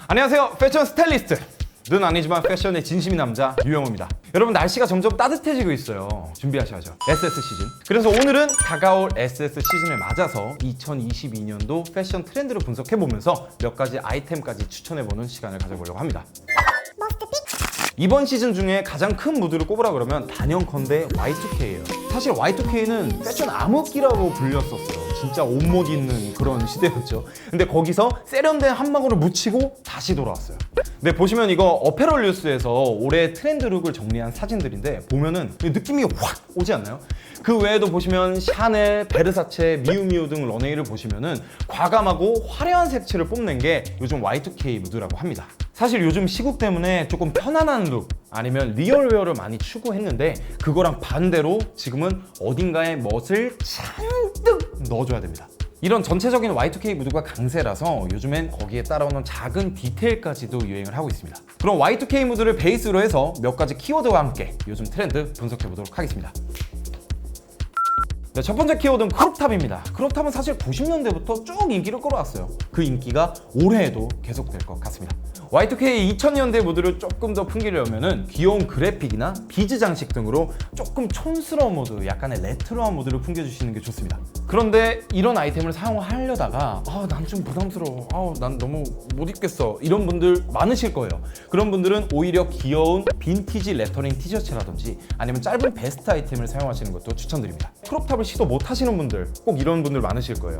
안녕하세요, 패션 스타일리스트 는 아니지만 패션의 진심인 남자 유영호입니다. 여러분, 날씨가 점점 따뜻해지고 있어요. 준비하셔야죠. SS 시즌. 그래서 오늘은 다가올 SS 시즌을 맞아서 2022년도 패션 트렌드를 분석해보면서 몇 가지 아이템까지 추천해보는 시간을 가져보려고 합니다. 이번 시즌 중에 가장 큰 무드를 꼽으라 그러면 단연컨대 Y2K예요. 사실 Y2K는 패션 암흑기라고 불렸었어요. 진짜 옷못 입는 그런 시대였죠. 근데 거기서 세련된 한마구를 묻히고 다시 돌아왔어요. 네, 보시면 이거 어페럴 뉴스에서 올해 트렌드 룩을 정리한 사진들인데 보면은 느낌이 확 오지 않나요? 그 외에도 보시면 샤넬, 베르사체, 미우미우 등 런웨이를 보시면은 과감하고 화려한 색채를 뽐낸 게 요즘 Y2K 무드라고 합니다. 사실 요즘 시국 때문에 조금 편안한 룩 아니면 리얼웨어를 많이 추구했는데 그거랑 반대로 지금은 어딘가에 멋을 잔뜩 넣어줘야 됩니다. 이런 전체적인 Y2K 무드가 강세라서 요즘엔 거기에 따라오는 작은 디테일까지도 유행을 하고 있습니다. 그럼 Y2K 무드를 베이스로 해서 몇 가지 키워드와 함께 요즘 트렌드 분석해 보도록 하겠습니다. 네, 첫 번째 키워드는 크롭탑입니다. 크롭탑은 사실 90년대부터 쭉 인기를 끌어왔어요. 그 인기가 올해에도 계속될 것 같습니다. Y2K 2000년대 무드를 조금 더 풍기려면 귀여운 그래픽이나 비즈 장식 등으로 조금 촌스러운 모드, 약간의 레트로한 모드를 풍겨주시는 게 좋습니다. 그런데 이런 아이템을 사용하려다가 난 좀 부담스러워, 난 너무 못 입겠어, 이런 분들 많으실 거예요. 그런 분들은 오히려 귀여운 빈티지 레터링 티셔츠라든지 아니면 짧은 베스트 아이템을 사용하시는 것도 추천드립니다. 크롭탑을 시도 못 하시는 분들, 꼭 이런 분들 많으실 거예요.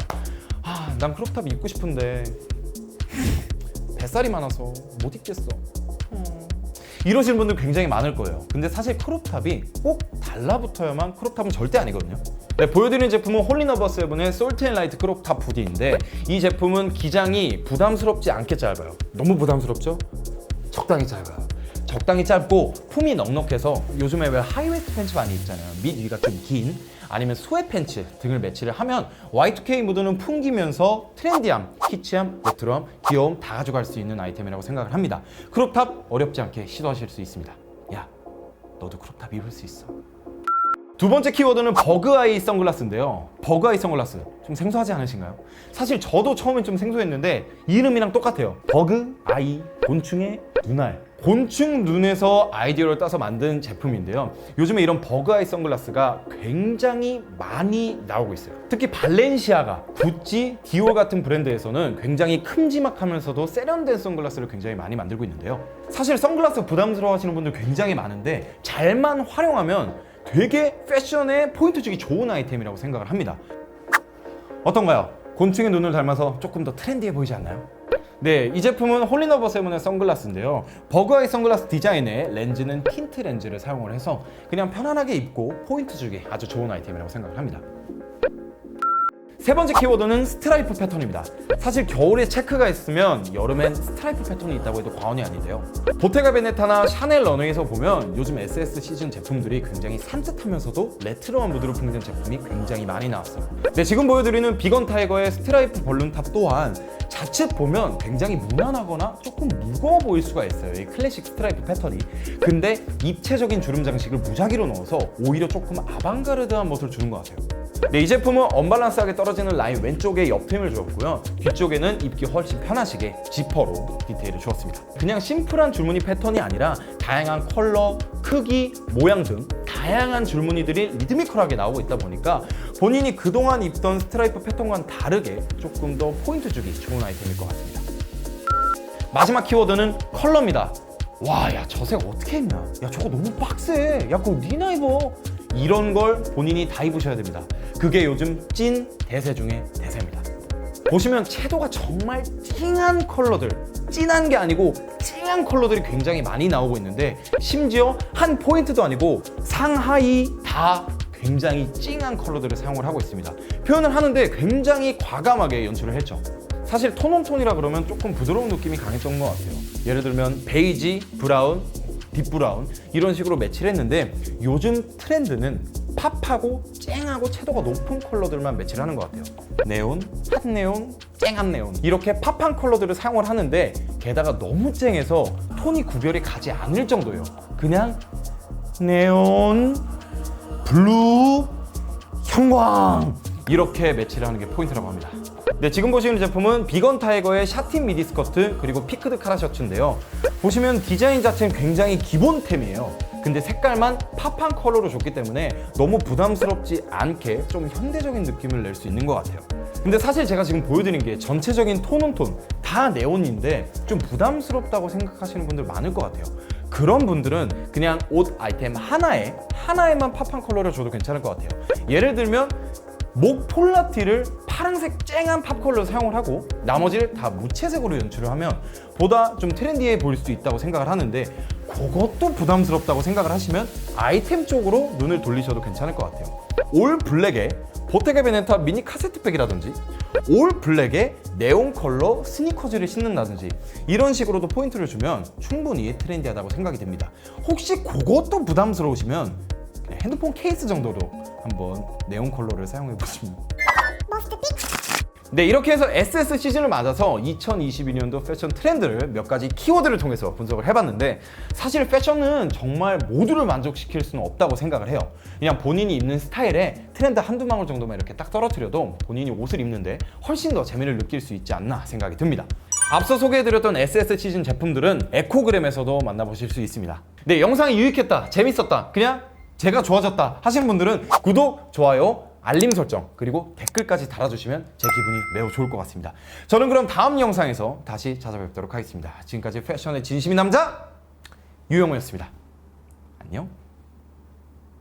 난 크롭탑 입고 싶은데 뱃살이 많아서 못 입겠어, 이러시는 분들 굉장히 많을 거예요. 근데 사실 크롭탑이 꼭 달라붙어야만 크롭탑은 절대 아니거든요. 네, 보여드리는 제품은 홀리너버 세븐의 솔트앤라이트 크롭탑 후디인데 이 제품은 기장이 부담스럽지 않게 짧아요. 너무 부담스럽죠? 적당히 짧아요. 적당히 짧고 품이 넉넉해서 요즘에 왜 하이웨스트 팬츠 많이 입잖아요. 밑 위가 좀 긴 아니면 스웨트 팬츠 등을 매치를 하면 Y2K 무드는 풍기면서 트렌디함, 키치함, 레트로함, 귀여움 다 가져갈 수 있는 아이템이라고 생각을 합니다. 크롭탑 어렵지 않게 시도하실 수 있습니다. 야, 너도 크롭탑 입을 수 있어. 두 번째 키워드는 버그아이 선글라스인데요. 버그아이 선글라스 좀 생소하지 않으신가요? 사실 저도 처음엔 좀 생소했는데 이름이랑 똑같아요. 버그아이, 곤충의 눈알. 곤충 눈에서 아이디어를 따서 만든 제품인데요. 요즘에 이런 버그아이 선글라스가 굉장히 많이 나오고 있어요. 특히 발렌시아가, 구찌, 디올 같은 브랜드에서는 굉장히 큼지막하면서도 세련된 선글라스를 굉장히 많이 만들고 있는데요. 사실 선글라스 부담스러워 하시는 분들 굉장히 많은데 잘만 활용하면 되게 패션에 포인트 주기 좋은 아이템이라고 생각을 합니다. 어떤가요? 곤충의 눈을 닮아서 조금 더 트렌디해 보이지 않나요? 네, 이 제품은 홀리너버 세븐의 선글라스인데요. 버그아이 선글라스 디자인에 렌즈는 틴트 렌즈를 사용을 해서 그냥 편안하게 입고 포인트 주기 아주 좋은 아이템이라고 생각을 합니다. 세 번째 키워드는 스트라이프 패턴입니다. 사실 겨울에 체크가 있으면 여름엔 스트라이프 패턴이 있다고 해도 과언이 아닌데요. 보테가 베네타나 샤넬 런웨이에서 보면 요즘 SS 시즌 제품들이 굉장히 산뜻하면서도 레트로한 무드로 풍기는 제품이 굉장히 많이 나왔어요. 네, 지금 보여드리는 비건 타이거의 스트라이프 벌룬탑 또한 자칫 보면 굉장히 무난하거나 조금 무거워 보일 수가 있어요. 이 클래식 스트라이프 패턴이. 근데 입체적인 주름 장식을 무작위로 넣어서 오히려 조금 아방가르드한 멋을 주는 것 같아요. 네, 이 제품은 언밸런스하게 떨어지는 라인 왼쪽에 옆트임을 주었고요. 뒤쪽에는 입기 훨씬 편하시게 지퍼로 디테일을 주었습니다. 그냥 심플한 줄무늬 패턴이 아니라 다양한 컬러, 크기, 모양 등 다양한 줄무늬들이 리드미컬하게 나오고 있다 보니까 본인이 그동안 입던 스트라이프 패턴과는 다르게 조금 더 포인트 주기 좋은 아이템일 것 같습니다. 마지막 키워드는 컬러입니다. 와, 야, 저 색 어떻게 입냐? 야, 저거 너무 빡세. 야, 그거 니나 입어. 이런 걸 본인이 다 입으셔야 됩니다. 그게 요즘 찐 대세 중에 대세입니다. 보시면 채도가 정말 찡한 컬러들, 진한 게 아니고 찡한 컬러들이 굉장히 많이 나오고 있는데 심지어 한 포인트도 아니고 상하이 다 굉장히 찡한 컬러들을 사용을 하고 있습니다. 표현을 하는데 굉장히 과감하게 연출을 했죠. 사실 톤온톤이라 그러면 조금 부드러운 느낌이 강했던 것 같아요. 예를 들면 베이지, 브라운, 딥브라운 이런 식으로 매치를 했는데 요즘 트렌드는 팝하고 쨍하고 채도가 높은 컬러들만 매치를 하는 것 같아요. 네온, 핫네온, 쨍한 네온 이렇게 팝한 컬러들을 사용을 하는데 게다가 너무 쨍해서 톤이 구별이 가지 않을 정도예요. 그냥 네온, 블루, 형광 이렇게 매치를 하는 게 포인트라고 합니다. 네, 지금 보시는 제품은 비건 타이거의 샤틴 미디 스커트 그리고 피크드 카라 셔츠인데요. 보시면 디자인 자체는 굉장히 기본템이에요. 근데 색깔만 팝한 컬러로 줬기 때문에 너무 부담스럽지 않게 좀 현대적인 느낌을 낼 수 있는 것 같아요. 근데 사실 제가 지금 보여드린 게 전체적인 톤온톤 다 네온인데 좀 부담스럽다고 생각하시는 분들 많을 것 같아요. 그런 분들은 그냥 옷 아이템 하나에만 팝한 컬러를 줘도 괜찮을 것 같아요. 예를 들면 목 폴라티를 파란색 쨍한 팝 컬러로 사용을 하고 나머지를 다 무채색으로 연출을 하면 보다 좀 트렌디해 보일 수 있다고 생각을 하는데, 그것도 부담스럽다고 생각을 하시면 아이템 쪽으로 눈을 돌리셔도 괜찮을 것 같아요. 올 블랙에 보테가 베네타 미니 카세트백이라든지 올 블랙에 네온 컬러 스니커즈를 신는다든지 이런 식으로도 포인트를 주면 충분히 트렌디하다고 생각이 됩니다. 혹시 그것도 부담스러우시면 그냥 핸드폰 케이스 정도로 한번 네온 컬러를 사용해 보시면. 네, 이렇게 해서 SS 시즌을 맞아서 2022년도 패션 트렌드를 몇 가지 키워드를 통해서 분석을 해봤는데, 사실 패션은 정말 모두를 만족시킬 수는 없다고 생각을 해요. 그냥 본인이 입는 스타일에 트렌드 한두 방울 정도만 이렇게 딱 떨어뜨려도 본인이 옷을 입는데 훨씬 더 재미를 느낄 수 있지 않나 생각이 듭니다. 앞서 소개해드렸던 SS 시즌 제품들은 에코그램에서도 만나보실 수 있습니다. 네, 영상이 유익했다, 재밌었다, 그냥 제가 좋아졌다 하시는 분들은 구독, 좋아요, 알림 설정 그리고 댓글까지 달아주시면 제 기분이 매우 좋을 것 같습니다. 저는 그럼 다음 영상에서 다시 찾아뵙도록 하겠습니다. 지금까지 패션의 진심인 남자 유영호였습니다. 안녕.